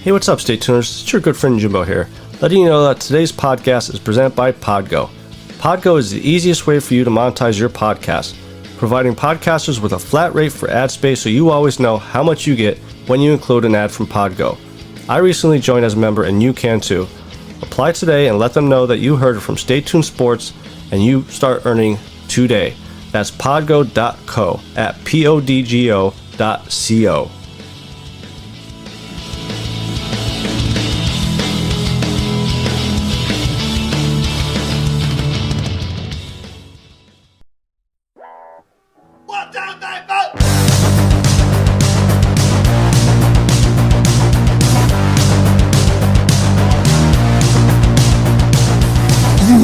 Hey, what's up, Stay Tuners? It's your good friend Jimbo here, letting you know that today's podcast is presented by Podgo. Podgo is the easiest way for you to monetize your podcast, providing podcasters with a flat rate for ad space so you always know how much you get when you include an ad from Podgo. I recently joined as a member and you can too. Apply today and let them know that you heard from Stay Tuned Sports and you start earning today. That's podgo.co at podgo.co.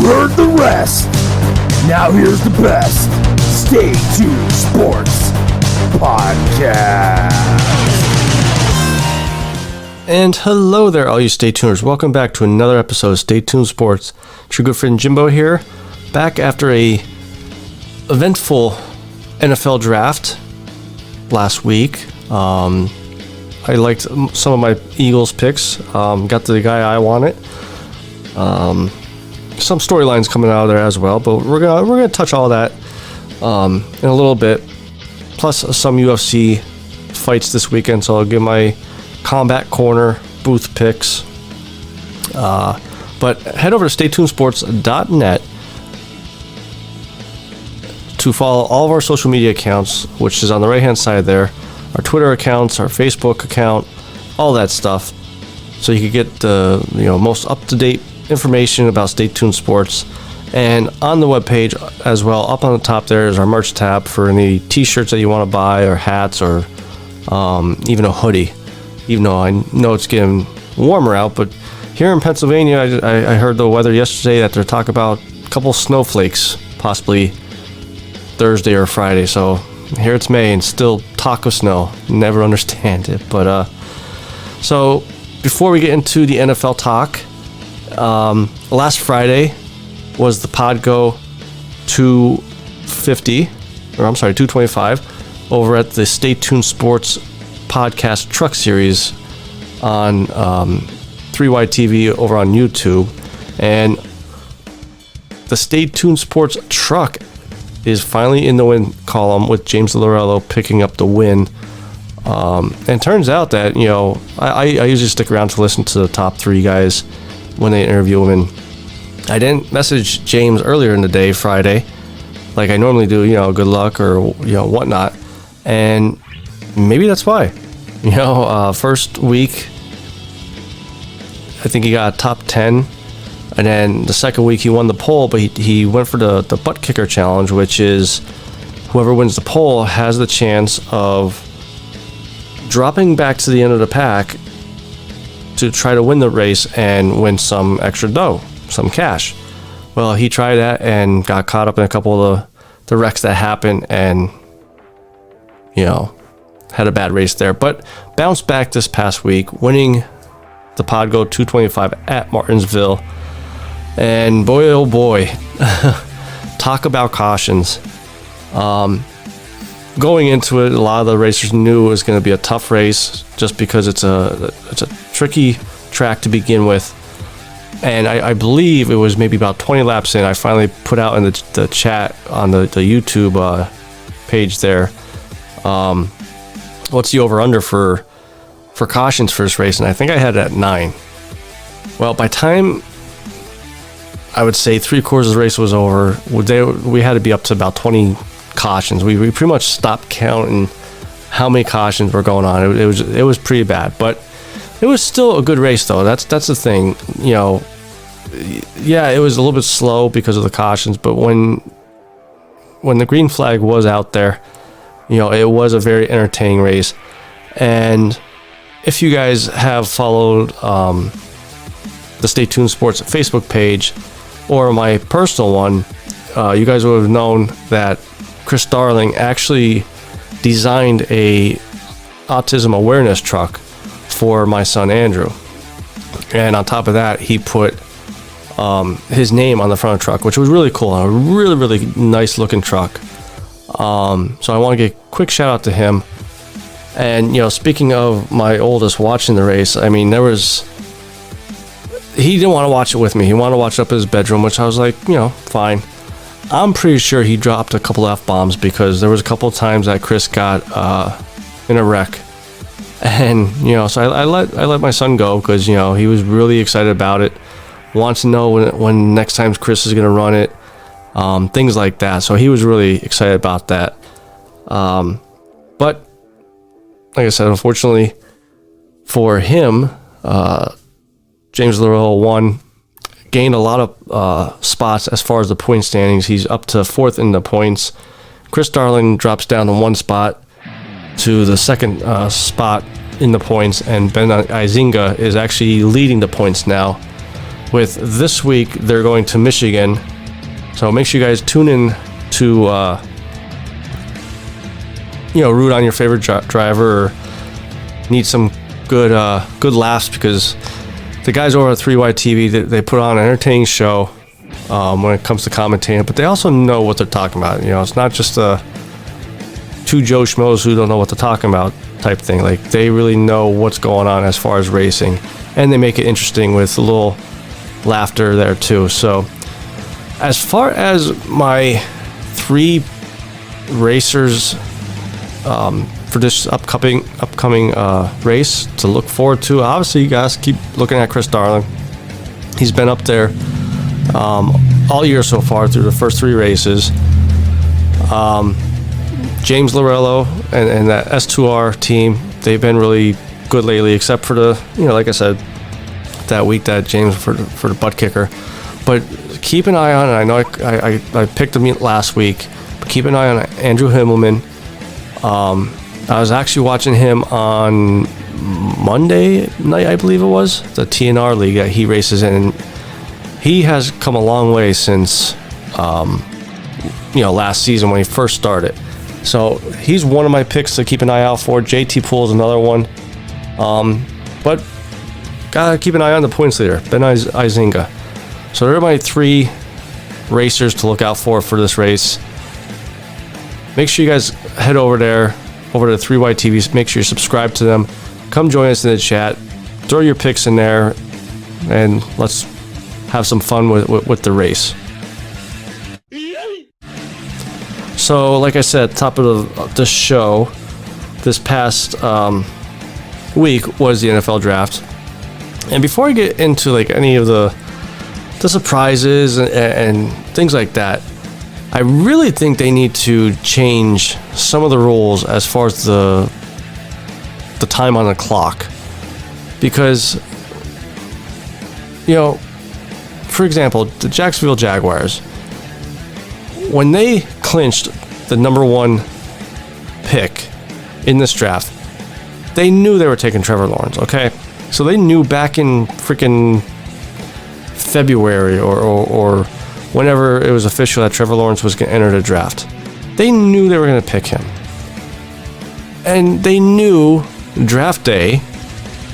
Heard the rest. Now here's the best Stay Tuned Sports Podcast. And hello there, all you Stay Tuners. Welcome back to another episode of Stay Tuned Sports. It's your good friend Jimbo here, back after a eventful NFL draft last week. I liked some of my Eagles picks. Got the guy I wanted. Some storylines coming out of there as well, but we're gonna touch all that in a little bit. Plus some UFC fights this weekend, so I'll give my Combat Corner booth picks. But head over to staytunesports.net to follow all of our social media accounts, which is on the right hand side there. Our Twitter accounts, our Facebook account, all that stuff, so you can get the most up to date information about Stay Tuned Sports. And on the webpage as well, up on the top there is our merch tab for any t-shirts that you want to buy, or hats, or even a hoodie. Even though I know it's getting warmer out, but here in Pennsylvania, I heard the weather yesterday that they're talking about a couple snowflakes possibly Thursday or Friday. So here it's May and still talk of snow. Never understand it. But so before we get into the NFL talk, last Friday was the Podgo 225 over at the Stay Tuned Sports Podcast Truck Series on 3YTV over on YouTube. And the Stay Tuned Sports truck is finally in the win column, with James Lorello picking up the win. And turns out that, I usually stick around to listen to the top three guys when they interview him, and I didn't message James earlier in the day, Friday, like I normally do, good luck or whatnot, and maybe that's why. First week I think he got a top 10, and then the second week he won the poll, but he went for the butt kicker challenge, which is whoever wins the poll has the chance of dropping back to the end of the pack to try to win the race and win some extra dough, some cash. Well, he tried that and got caught up in a couple of the wrecks that happened, and had a bad race there, but bounced back this past week, winning the Podgo 225 at Martinsville. And boy, oh boy, talk about cautions. Going into it, a lot of the racers knew it was going to be a tough race, just because it's a tricky track to begin with. And I believe it was maybe about 20 laps in, I finally put out in the chat on the YouTube page there, what's the over-under for cautions for this race, and I think I had it at 9. Well, by time I would say 3/4 of the race was over, we had to be up to about 20 cautions. We pretty much stopped counting how many cautions were going on. It was pretty bad, but it was still a good race though. That's the thing. Yeah, it was a little bit slow because of the cautions, but when the green flag was out there, it was a very entertaining race. And if you guys have followed the Stay Tuned Sports Facebook page or my personal one, you guys would have known that Chris Darling actually designed a autism awareness truck for my son Andrew, and on top of that he put his name on the front of the truck, which was really cool. A really nice looking truck. So I want to give a quick shout out to him. And, speaking of my oldest watching the race, I mean, he didn't want to watch it with me. He wanted to watch it up in his bedroom, which I was like, fine. I'm pretty sure he dropped a couple F-bombs because there was a couple of times that Chris got in a wreck. And, so I let my son go because, he was really excited about it. Wants to know when next time Chris is going to run it. Things like that. So he was really excited about that. But, like I said, unfortunately for him, James Lorello won, gained a lot of spots as far as the point standings. He's up to 4th in the points. Chris Darling drops down to 1 spot to the 2nd spot in the points, and Ben Izinga is actually leading the points now. With this week, they're going to Michigan, so make sure you guys tune in to root on your favorite driver, or need some good laughs, because the guys over at 3Y TV, they put on an entertaining show when it comes to commentating, but they also know what they're talking about. It's not just two Joe Schmoes who don't know what they're talking about type thing. Like, they really know what's going on as far as racing, and they make it interesting with a little laughter there too. So as far as my 3 racers for this upcoming race to look forward to, obviously you guys keep looking at Chris Darling. He's been up there all year so far through the first 3 races. James Lorello and that S2R team, they've been really good lately, except for the, like I said, that week that James for the butt kicker. But keep an eye on it. I know I picked him last week, but keep an eye on Andrew Himmelman. I was actually watching him on Monday night, I believe it was, the TNR league that he races in. He has come a long way since last season when he first started. So he's one of my picks to keep an eye out for. JT Poole is another one. But gotta keep an eye on the points leader, Ben Izinga. So they're my 3 racers to look out for this race. Make sure you guys head over to 3Y TV. Make sure you subscribe to them. Come join us in the chat. Throw your picks in there, and let's have some fun with the race. So, like I said, top of the show, this past week was the NFL draft. And before I get into any of the surprises and things like that, I really think they need to change some of the rules as far as the time on the clock. Because, for example, the Jacksonville Jaguars, when they clinched the number 1 pick in this draft, they knew they were taking Trevor Lawrence, okay? So they knew back in freaking February or whenever it was official that Trevor Lawrence was going to enter the draft. They knew they were going to pick him. And they knew draft day,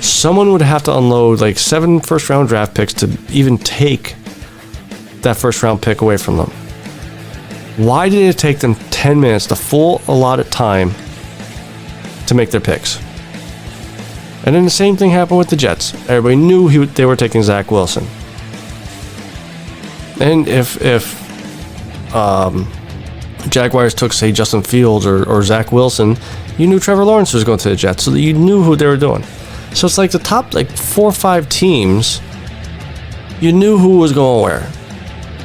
someone would have to unload 7 first-round draft picks to even take that first-round pick away from them. Why did it take them 10 minutes, the full allotted time, to make their picks? And then the same thing happened with the Jets. Everybody knew they were taking Zach Wilson. And if Jaguars took, say, Justin Fields or Zach Wilson, you knew Trevor Lawrence was going to the Jets, so that you knew who they were doing. So it's the top 4 or 5 teams, you knew who was going where.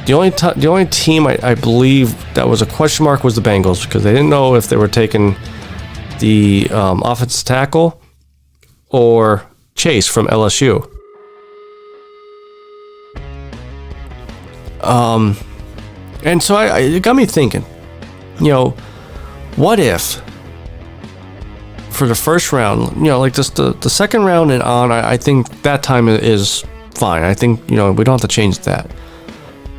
The only team I believe that was a question mark was the Bengals, because they didn't know if they were taking the offensive tackle or Chase from LSU. And so it got me thinking, what if for the first round, just the second round and on, I think that time is fine. I think, we don't have to change that.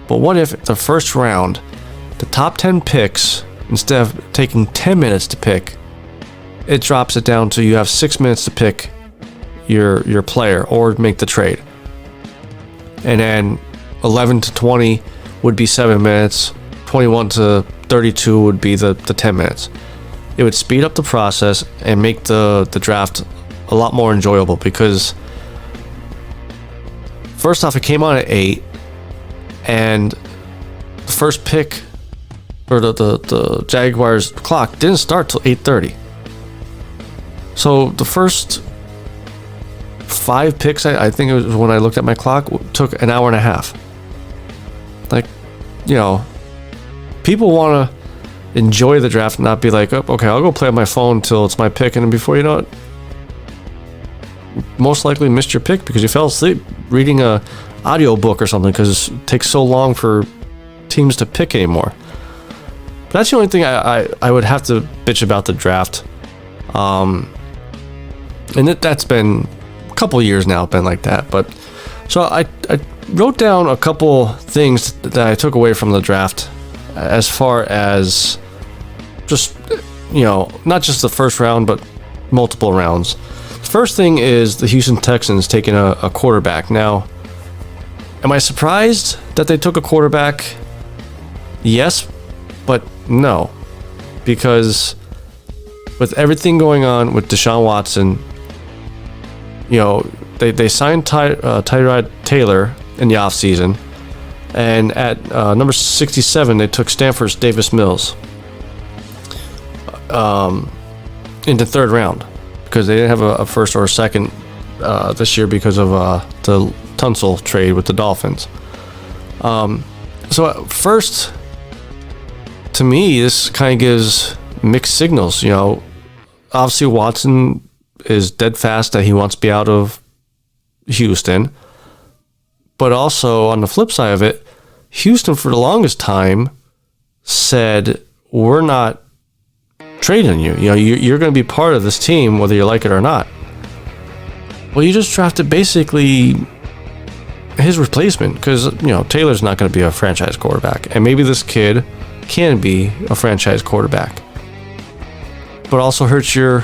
But what if the first round, the top 10 picks, instead of taking 10 minutes to pick, it drops it down to you have 6 minutes to pick your player or make the trade. And then 11 to 20 would be 7 minutes, 21 to 32 would be the 10 minutes. it would speed up the process and make the draft a lot more enjoyable, because first off, it came on at 8, and the first pick, or the Jaguars clock, didn't start till 8:30. So the first 5 picks, I think it was when I looked at my clock, took an hour and a half. Like, you know, people want to enjoy the draft and not be like, oh, okay, I'll go play on my phone till it's my pick, and then before you know it, most likely missed your pick because you fell asleep reading a audio book or something, because it takes so long for teams to pick anymore. But that's the only thing I would have to bitch about the draft. And that's been a couple years now, been like that. But so I wrote down a couple things that I took away from the draft, as far as just, you know, not just the first round, but multiple rounds. The first thing is the Houston Texans taking a quarterback. Now, am I surprised that they took a quarterback? Yes, but no, because with everything going on with Deshaun Watson, you know, they signed Tyrod Taylor in the offseason, and at number 67, they took Stanford's Davis Mills in the third round, because they didn't have a first or a second this year because of the Tunsil trade with the Dolphins. So first, to me, this kind of gives mixed signals. You know, obviously Watson is dead fast that he wants to be out of Houston, but also on the flip side of it, Houston for the longest time said, we're not trading you. You know, you're going to be part of this team whether you like it or not. Well, you just drafted basically his replacement, because, you know, Taylor's not going to be a franchise quarterback, and maybe this kid can be a franchise quarterback, but also hurts your,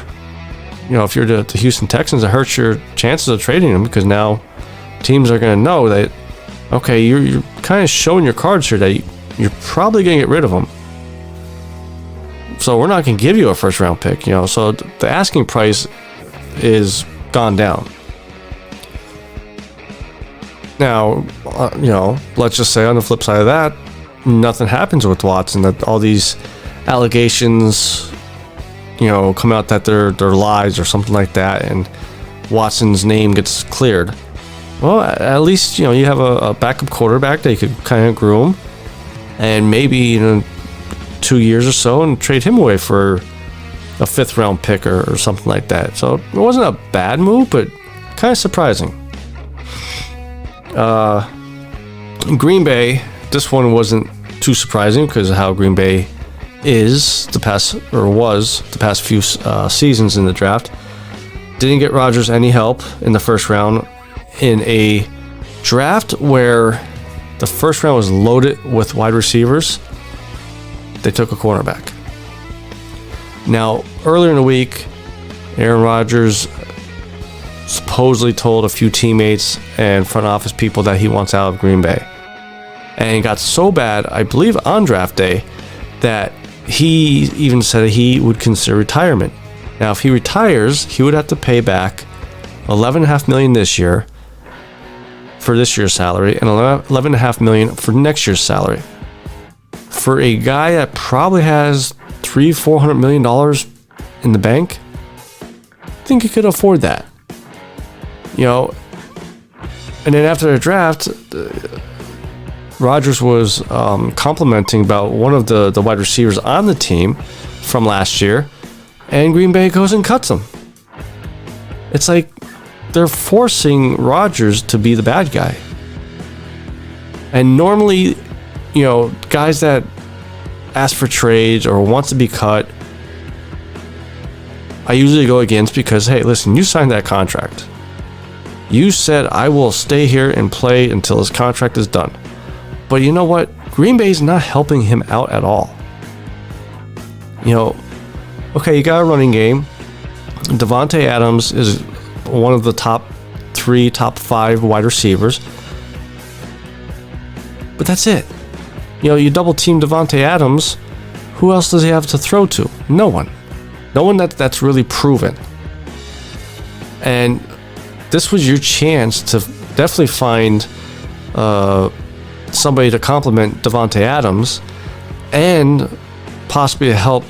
you know, if you're the Houston Texans, it hurts your chances of trading him, because now teams are going to know that, okay, you're kind of showing your cards here that you're probably going to get rid of him, so we're not going to give you a first round pick, you know. So the asking price is gone down. Now, you know, let's just say on the flip side of that, nothing happens with Watson, that all these allegations, you know, come out that they're lies or something like that, and Watson's name gets cleared. Well, at least, you know, you have a backup quarterback that you could kind of groom, and maybe, you know, 2 years or so, and trade him away for a 5th round pick or something like that. So it wasn't a bad move, but kind of surprising. In Green Bay, this one wasn't too surprising because of how Green Bay was the past few seasons in the draft. Didn't get Rodgers any help in the first round, in a draft where the first round was loaded with wide receivers. They took a cornerback. Now, earlier in the week, Aaron Rodgers supposedly told a few teammates and front office people that he wants out of Green Bay. And it got so bad, I believe on draft day, that he even said he would consider retirement. Now, if he retires, he would have to pay back $11.5 million this year for this year's salary, and $11.5 million for next year's salary. For a guy that probably has $400 million in the bank, I think he could afford that. You know, and then after the draft, Rodgers was complimenting about one of the wide receivers on the team from last year, and Green Bay goes and cuts him. It's like they're forcing Rodgers to be the bad guy. And normally, you know, guys that ask for trades or wants to be cut, I usually go against, because, hey, listen, you signed that contract. You said, I will stay here and play until his contract is done. But you know what? Green Bay's not helping him out at all. You know, okay, you got a running game. Davante Adams is one of the top 5 wide receivers. But that's it. You know, you double team Davante Adams, who else does he have to throw to? No one. No one that's really proven. And this was your chance to definitely find somebody to complement Davante Adams and possibly to help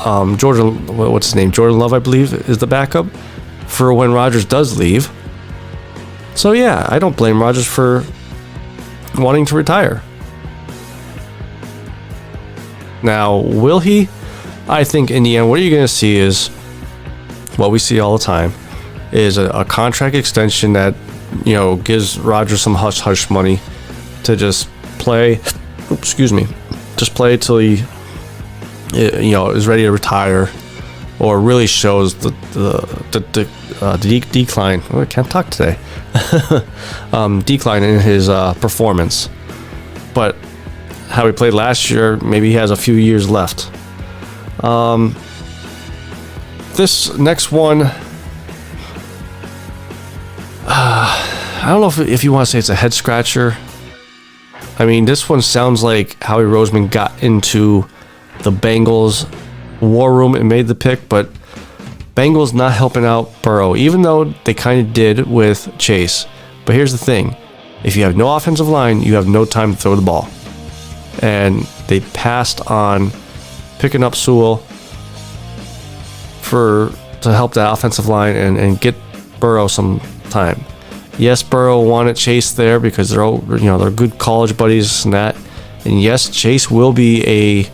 what's his name? Jordan Love, I believe, is the backup for when Rodgers does leave. So yeah, I don't blame Rodgers for wanting to retire. Now, will he? I think in the end, what you're going to see is what we see all the time is a contract extension that, you know, gives Rodgers some hush-hush money to just play. Just play till he, you know, is ready to retire, or really shows the decline. Oh, I can't talk today. Decline in his performance. But how he played last year, maybe he has a few years left. This next one, I don't know if you want to say it's a head scratcher. I mean, this one sounds like Howie Roseman got into the Bengals war room and made the pick, but Bengals not helping out Burrow, even though they kind of did with Chase. But here's the thing. If you have no offensive line, you have no time to throw the ball. And they passed on picking up Sewell to help that offensive line and get Burrow some time. Yes, Burrow wanted Chase there because they're good college buddies and that. And yes, Chase will be a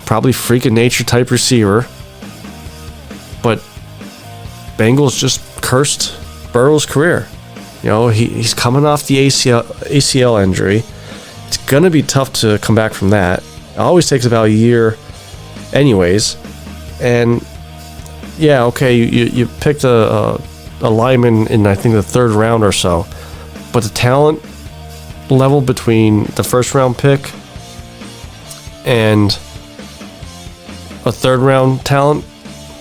probably freak of nature type receiver. But Bengals just cursed Burrow's career. You know, he's coming off the ACL injury. It's gonna be tough to come back from that. It always takes about a year anyways. And yeah, okay, you picked a lineman in, I think, the third round or so, but the talent level between the first round pick and a third round talent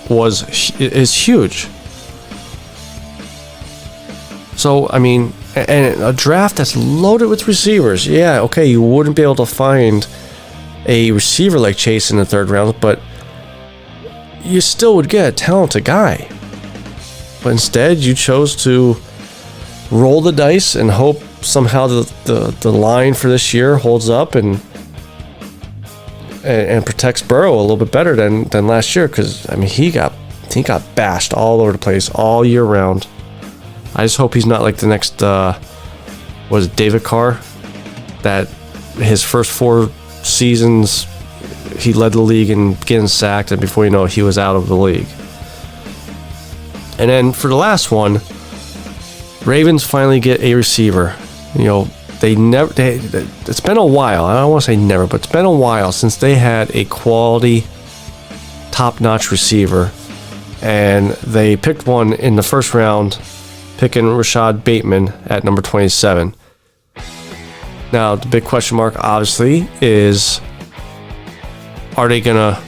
is huge. So I mean, and a draft that's loaded with receivers. Yeah, okay, you wouldn't be able to find a receiver like Chase in the third round, but you still would get a talented guy. But instead, you chose to roll the dice and hope somehow the line for this year holds up and protects Burrow a little bit better than last year. Because I mean, he got bashed all over the place all year round. I just hope he's not like the next David Carr, that his first 4 seasons he led the league in getting sacked, and before you know it, he was out of the league. And then for the last one, Ravens finally get a receiver. You know, it's been a while. I don't want to say never, but it's been a while since they had a quality, top-notch receiver. And they picked one in the first round, picking Rashad Bateman at number 27. Now, the big question mark, obviously, is, are they going to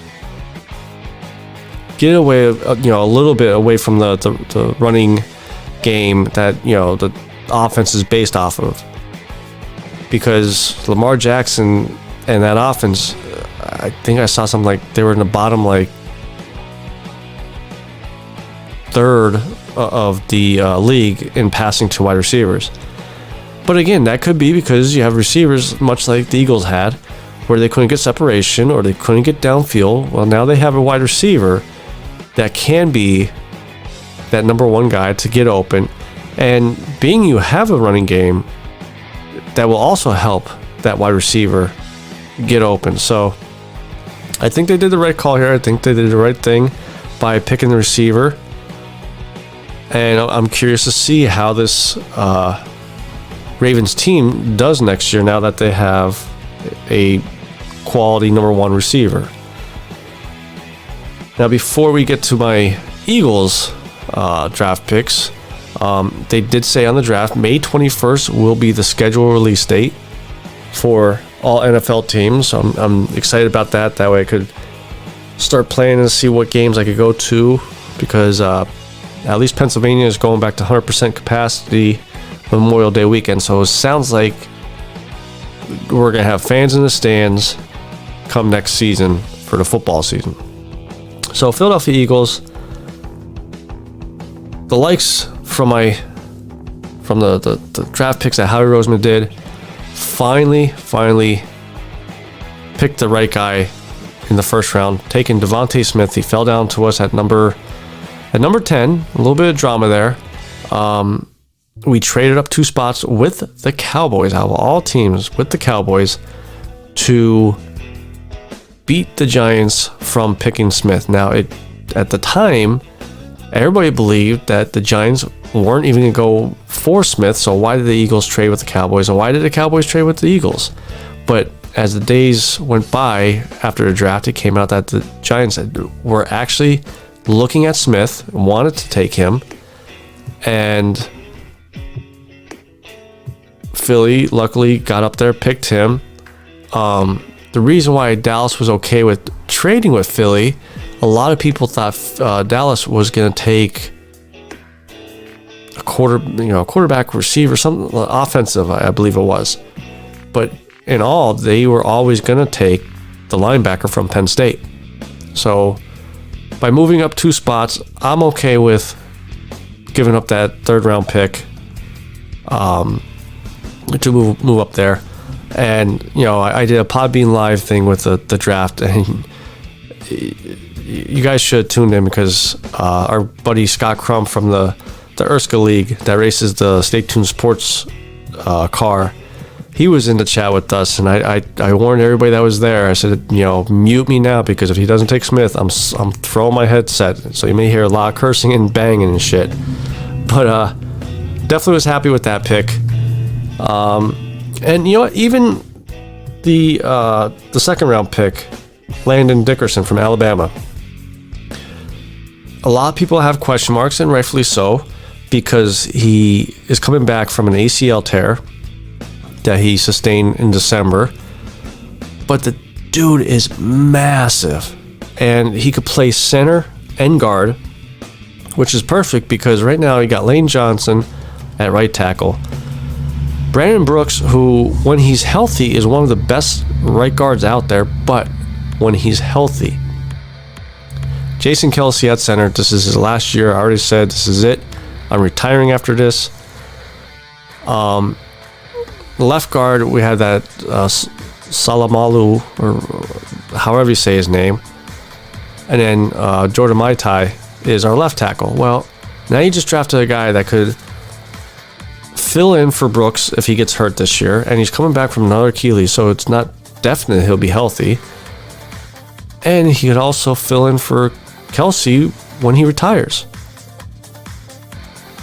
get away, a little bit away from the running game that, the offense is based off of? Because Lamar Jackson and that offense, I think I saw something like they were in the bottom, like, third of the league in passing to wide receivers. But again, that could be because you have receivers much like the Eagles had, where they couldn't get separation or they couldn't get downfield. Well, now they have a wide receiver that can be that number one guy to get open. And being you have a running game, that will also help that wide receiver get open. So I think they did the right call here. I think they did the right thing by picking the receiver. And I'm curious to see how this Ravens team does next year now that they have a quality number one receiver. Now, before we get to my Eagles draft picks, they did say on the draft, May 21st will be the schedule release date for all NFL teams. So I'm excited about that. That way I could start playing and see what games I could go to, because at least Pennsylvania is going back to 100% capacity Memorial Day weekend. So it sounds like we're going to have fans in the stands come next season for the football season. So Philadelphia Eagles, the likes from the draft picks that Howie Roseman did, finally picked the right guy in the first round, taking Devontae Smith. He fell down to us at number 10. A little bit of drama there. We traded up 2 spots with the Cowboys, out of all teams, with the Cowboys, to beat the Giants from picking Smith. Now, at the time, everybody believed that the Giants weren't even going to go for Smith, so why did the Eagles trade with the Cowboys, and why did the Cowboys trade with the Eagles? But as the days went by after the draft, it came out that the Giants were actually looking at Smith, wanted to take him, and Philly luckily got up there, picked him. The reason why Dallas was okay with trading with Philly, a lot of people thought Dallas was going to take a quarterback, receiver, something offensive, I believe it was. But in all, they were always going to take the linebacker from Penn State. So by moving up 2 spots, I'm okay with giving up that 3rd round pick to move up there. And I did a Podbean Live thing with the draft, and you guys should tune in because our buddy Scott Crum from the Erska League that races the Stay Tuned Sports car, he was in the chat with us, and I warned everybody that was there. I said, mute me now, because if he doesn't take Smith, I'm throwing my headset. So you may hear a lot of cursing and banging and shit. But definitely was happy with that pick. And even the 2nd round pick, Landon Dickerson from Alabama. A lot of people have question marks, and rightfully so, because he is coming back from an ACL tear that he sustained in December. But the dude is massive, and he could play center and guard, which is perfect because right now you got Lane Johnson at right tackle. Brandon Brooks, who, when he's healthy, is one of the best right guards out there, but when he's healthy. Jason Kelce at center. This is his last year. I already said this is it. I'm retiring after this. Left guard, we had that Salamalu, or however you say his name. And then Jordan Maitai is our left tackle. Well, now you just drafted a guy that could fill in for Brooks if he gets hurt this year, and he's coming back from another Achilles, so it's not definite he'll be healthy. And he could also fill in for Kelce when he retires.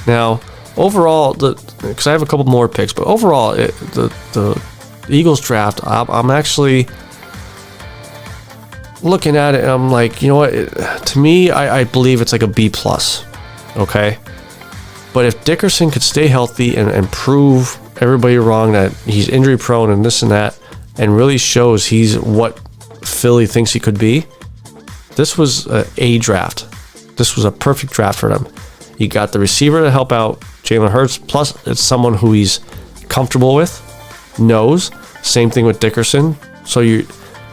Now, overall, because I have a couple more picks, but overall, the Eagles draft, I'm actually looking at it, and I'm like, you know what? To me, I believe it's like a B+. Okay. But if Dickerson could stay healthy and prove everybody wrong that he's injury prone and this and that, and really shows he's what Philly thinks he could be, this was a draft. This was a perfect draft for them. You got the receiver to help out Jalen Hurts, plus it's someone who he's comfortable with, knows. Same thing with Dickerson. So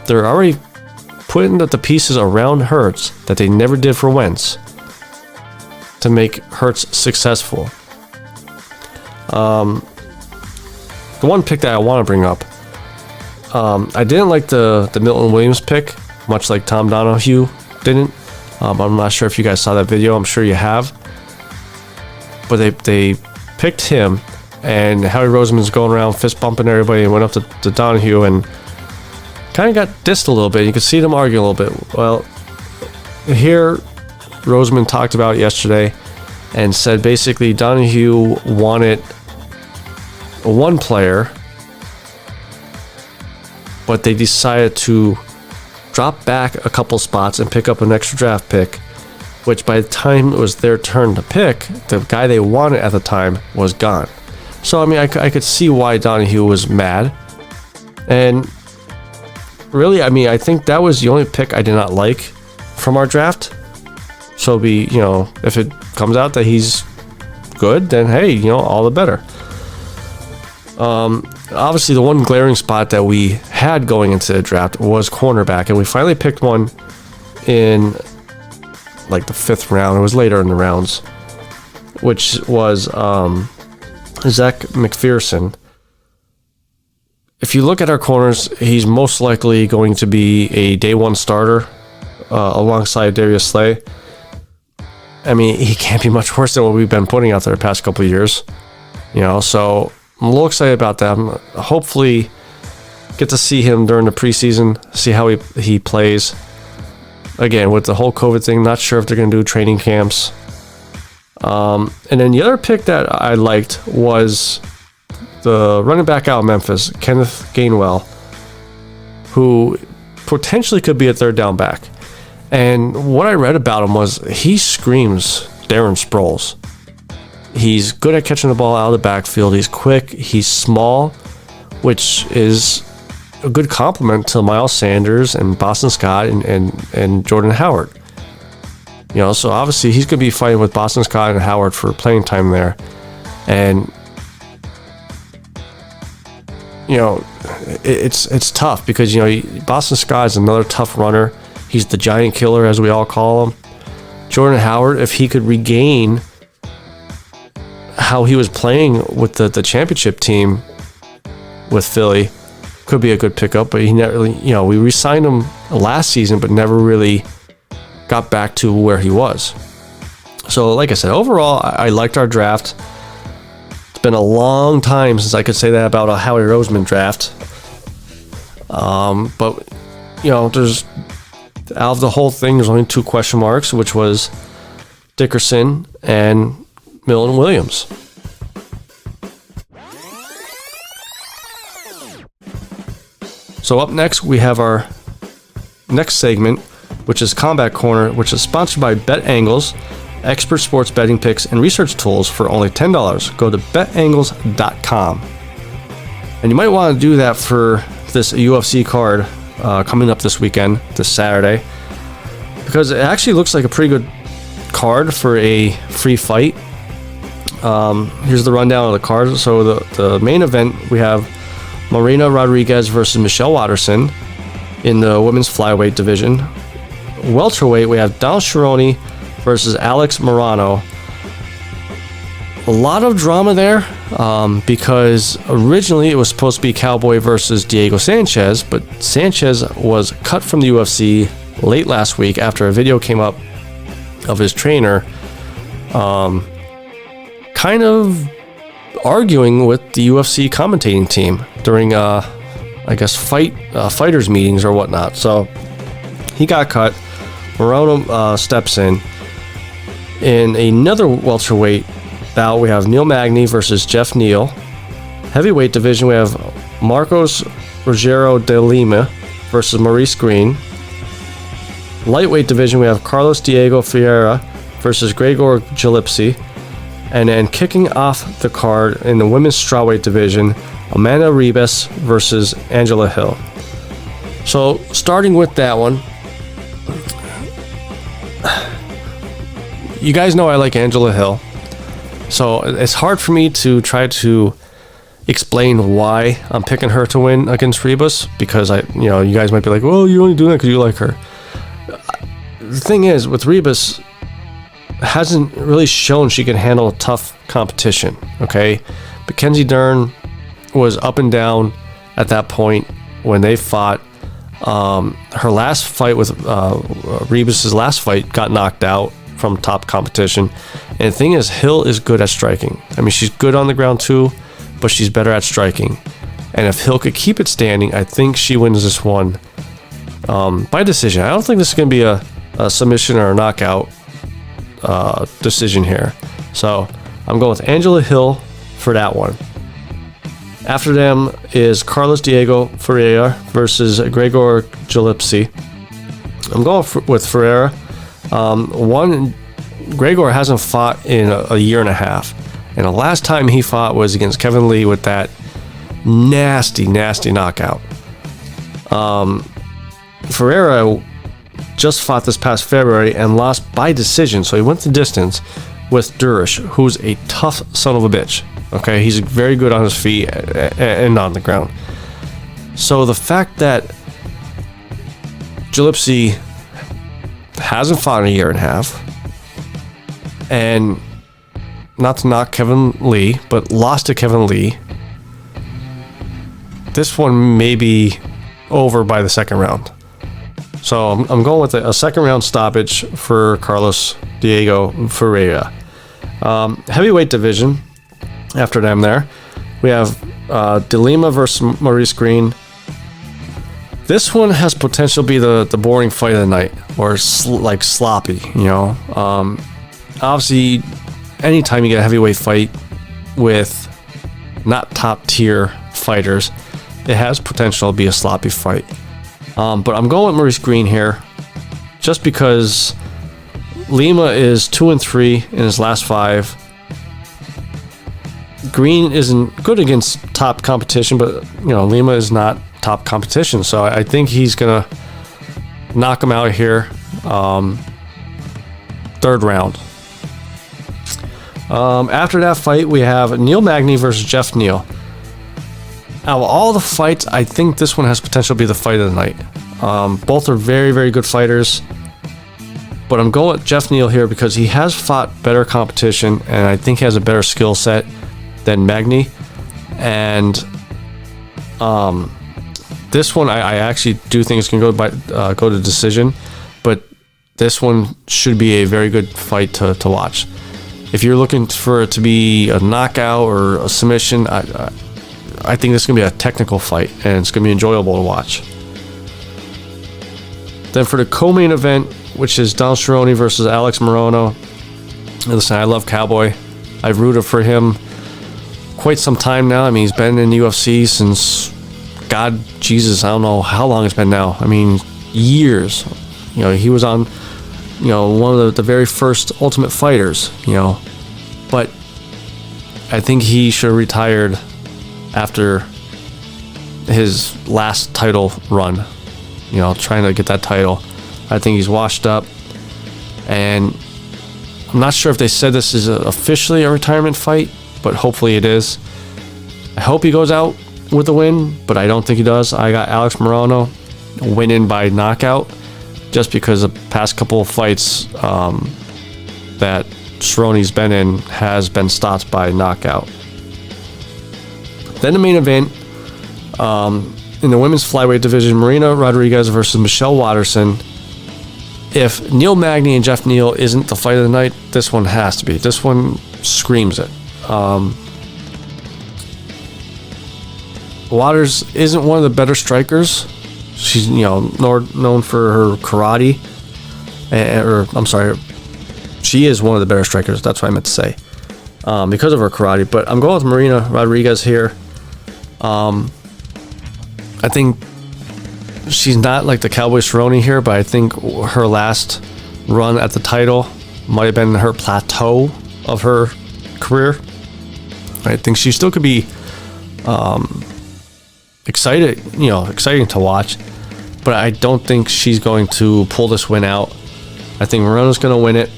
they're already putting the pieces around Hurts that they never did for Wentz to make Hurts successful. The one pick that I want to bring up, I didn't like the Milton Williams pick, much like Tom Donahue didn't. I'm not sure if you guys saw that video. I'm sure you have. But they picked him, and Howie Roseman's going around fist bumping everybody, and went up to Donahue and kind of got dissed a little bit. You could see them argue a little bit. Well, here Roseman talked about yesterday and said basically Donahue wanted one player, but they decided to drop back a couple spots and pick up an extra draft pick, which by the time it was their turn to pick, the guy they wanted at the time was gone. So, I mean, I could see why Donahue was mad. And really, I mean, I think that was the only pick I did not like from our draft. So if it comes out that he's good, then hey, all the better. Obviously, the one glaring spot that we had going into the draft was cornerback, and we finally picked one in like the 5th round. It was later in the rounds, which was Zach McPherson. If you look at our corners, he's most likely going to be a day one starter alongside Darius Slay. I mean, he can't be much worse than what we've been putting out there the past couple of years. So I'm a little excited about that. Hopefully get to see him during the preseason, see how he plays. Again, with the whole COVID thing, not sure if they're going to do training camps. And then the other pick that I liked was the running back out of Memphis, Kenneth Gainwell, who potentially could be a third down back. And what I read about him was he screams Darren Sproles. He's good at catching the ball out of the backfield. He's quick. He's small, which is a good compliment to Miles Sanders and Boston Scott and Jordan Howard. So obviously he's going to be fighting with Boston Scott and Howard for playing time there. And it's tough because Boston Scott is another tough runner. He's the giant killer, as we all call him. Jordan Howard, if he could regain how he was playing with the championship team with Philly, could be a good pickup. But he never really, we re-signed him last season, but never really got back to where he was. So, like I said, overall, I liked our draft. It's been a long time since I could say that about a Howie Roseman draft. But there's, out of the whole thing, there's only 2 question marks, which was Dickerson and Milton Williams. So up next, we have our next segment, which is Combat Corner, which is sponsored by BetAngles, expert sports betting picks and research tools for only $10. Go to betangles.com. And you might want to do that for this UFC card coming up this weekend, this Saturday, because it actually looks like a pretty good card for a free fight. Here's the rundown of the card. So the main event, we have Marina Rodriguez versus Michelle Watterson in the women's flyweight division. Welterweight, we have Donald Cerrone versus Alex Morano. A lot of drama there because originally it was supposed to be Cowboy versus Diego Sanchez, but Sanchez was cut from the UFC late last week after a video came up of his trainer kind of arguing with the UFC commentating team during fighters meetings or whatnot. So he got cut. Morano steps in another welterweight bout. We have Neil Magny versus Jeff Neal. Heavyweight division, we have Marcos Rogero de Lima versus Maurice Green. Lightweight division, we have Carlos Diego Ferreira versus Gregor Gillespie. And then kicking off the card in the women's strawweight division, Amanda Ribas versus Angela Hill. So starting with that one, you guys know I like Angela Hill. So it's hard for me to try to explain why I'm picking her to win against Ribas, because you guys might be like, well, you're only doing that because you like her. The thing is, with Ribas, hasn't really shown she can handle tough competition. Okay, Mackenzie Dern was up and down at that point when they fought. Her last fight with Ribas's last fight got knocked out from top competition. And the thing is, Hill is good at striking. I mean, she's good on the ground too, but she's better at striking. And if Hill could keep it standing, I think she wins this one by decision. I don't think this is going to be a submission or a knockout decision here. So I'm going with Angela Hill for that one. After them is Carlos Diego Ferreira versus Gregor Gillespie. I'm going with Ferreira. Gregor hasn't fought in a year and a half, and the last time he fought was against Kevin Lee with that nasty knockout. Ferreira just fought this past February and lost by decision, so he went the distance with Durish, who's a tough son of a bitch. Okay, he's very good on his feet and on the ground. So the fact that Gillespie hasn't fought in a year and a half. And not to knock Kevin Lee, but lost to Kevin Lee. This one may be over by the second round. So I'm going with a second round stoppage for Carlos Diego Ferreira. Heavyweight division, after them there, we have De Lima versus Maurice Green. This one has potential to be the boring fight of the night, or like sloppy, you know. Obviously, anytime you get a heavyweight fight with not top tier fighters, it has potential to be a sloppy fight. But I'm going with Maurice Green here, just because Lima is 2-3 in his last 5. Green isn't good against top competition, but Lima is not top competition, so I think he's gonna knock him out here. Third round. After that fight, we have Neil Magny versus Jeff Neal. Out of all the fights, I think this one has potential to be the fight of the night. Both are very, very good fighters, but I'm going with Jeff Neal here because he has fought better competition, and I think he has a better skill set than Magny. And this one, I actually do think it's going to go to decision, but this one should be a very good fight to watch. If you're looking for it to be a knockout or a submission, I think this is going to be a technical fight, and it's going to be enjoyable to watch. Then for the co-main event, which is Donald Cerrone versus Alex Morono. Listen, I love Cowboy. I've rooted for him quite some time now. I mean, he's been in the UFC since, God, Jesus, I don't know how long it's been now. I mean, years. He was on, one of the very first Ultimate Fighters, But I think he should have retired after his last title run, trying to get that title. I think he's washed up, and I'm not sure if they said this is officially a retirement fight, but hopefully it is. I hope he goes out with a win, but I don't think he does. I got Alex Morono winning by knockout, just because the past couple of fights that Cerrone's been in has been stopped by knockout. Then the main event, in the women's flyweight division, Marina Rodriguez versus Michelle Watterson. If Neil Magny and Jeff Neal isn't the fight of the night, this one has to be. This one screams it. Waters isn't one of the better strikers. She's known for her karate, she is one of the better strikers. That's what I meant to say, because of her karate. But I'm going with Marina Rodriguez here. I think she's not like the Cowboy Cerrone here, but I think her last run at the title might have been her plateau of her career. I think she still could be exciting to watch, but I don't think she's going to pull this win out. I think Morono's going to win it.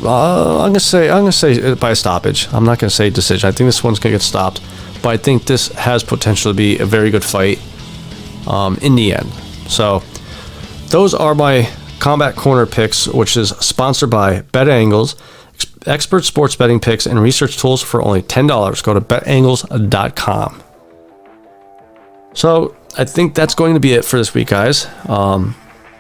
I'm gonna say by a stoppage. I'm not gonna say decision. I think this one's gonna get stopped, but I think this has potential to be a very good fight in the end. So those are my Combat Corner picks, which is sponsored by BetAngles, expert sports betting picks and research tools for only $10. Go to betangles.com. So I think that's going to be it for this week, guys.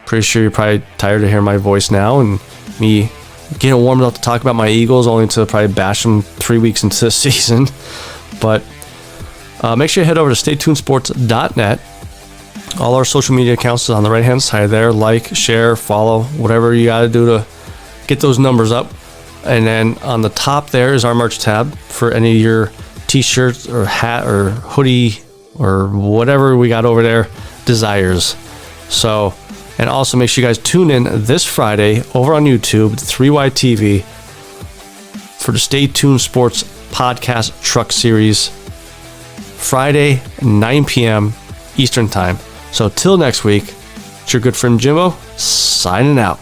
Pretty sure you're probably tired of hearing my voice now and me getting warmed up to talk about my Eagles, only to probably bash them 3 weeks into the season. But make sure you head over to staytunesports.net. All our social media accounts is on the right hand side there. Like, share, follow, whatever you got to do to get those numbers up. And then on the top there is our merch tab for any of your t-shirts or hat or hoodie or whatever we got over there desires. So, and also make sure you guys tune in this Friday over on YouTube, 3Y TV, for the Stay Tuned Sports Podcast Truck Series, Friday, 9 p.m. Eastern Time. So till next week, it's your good friend Jimbo, signing out.